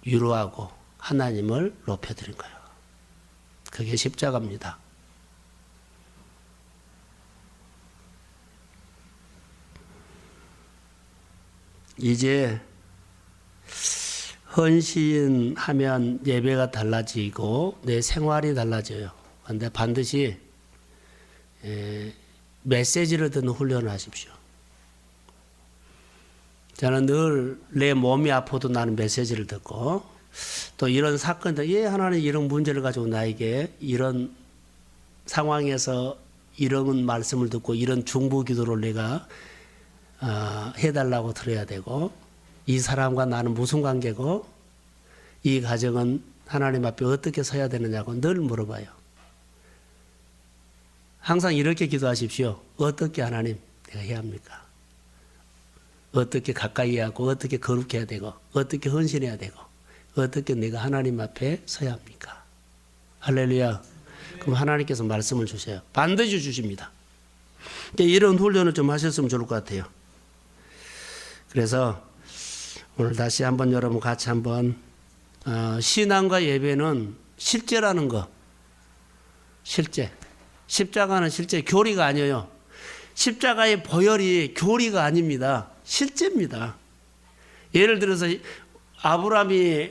위로하고 하나님을 높여드린 거예요. 그게 십자가입니다. 이제 헌신하면 예배가 달라지고 내 생활이 달라져요. 그런데 반드시 메시지를 듣는 훈련을 하십시오. 저는 늘 내 몸이 아파도 나는 메시지를 듣고 또 이런 사건들, 하나님 이런 문제를 가지고 나에게 이런 상황에서 이런 말씀을 듣고 이런 중보 기도를 내가 해달라고 들어야 되고, 이 사람과 나는 무슨 관계고 이 가정은 하나님 앞에 어떻게 서야 되느냐고 늘 물어봐요. 항상 이렇게 기도하십시오. 어떻게 하나님 내가 해야 합니까? 어떻게 가까이 하고 어떻게 거룩해야 되고 어떻게 헌신해야 되고 어떻게 내가 하나님 앞에 서야 합니까? 할렐루야. 그럼 하나님께서 말씀을 주세요. 반드시 주십니다. 이런 훈련을 좀 하셨으면 좋을 것 같아요. 그래서 오늘 다시 한번 여러분 같이 한번 신앙과 예배는 실제라는 거. 실제. 십자가는 실제, 교리가 아니에요. 십자가의 보혈이 교리가 아닙니다. 실제입니다. 예를 들어서 아브라함이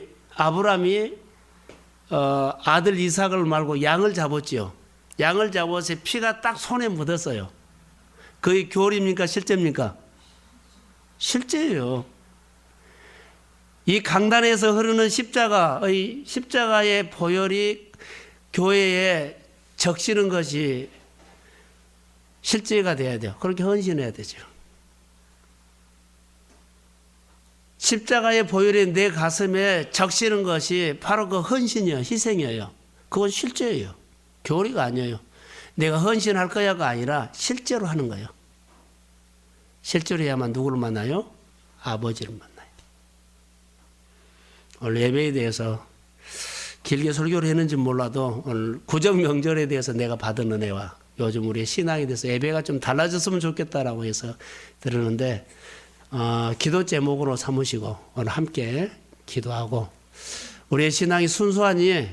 아들 이삭을 말고 양을 잡았지요. 양을 잡아서 피가 딱 손에 묻었어요. 그게 교리입니까? 실제입니까? 실제예요. 이 강단에서 흐르는 십자가의 보혈이 교회에 적시는 것이 실제가 돼야 돼요. 그렇게 헌신해야 되죠. 십자가의 보혈이 내 가슴에 적시는 것이 바로 그 헌신이에요. 희생이에요. 그건 실제예요. 교리가 아니에요. 내가 헌신할 거야가 아니라 실제로 하는 거예요. 실제로 해야만 누구를 만나요? 아버지를 만나요. 오늘 예배에 대해서 길게 설교를 했는지 몰라도 오늘 구정 명절에 대해서 내가 받은 은혜와 요즘 우리의 신앙에 대해서 예배가 좀 달라졌으면 좋겠다라고 해서 들었는데 기도 제목으로 삼으시고 오늘 함께 기도하고 우리의 신앙이 순수하니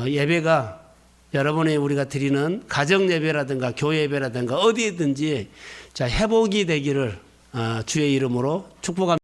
예배가 여러분의 우리가 드리는 가정 예배라든가 교회 예배라든가 어디에든지 자 회복이 되기를 주의 이름으로 축복합니다.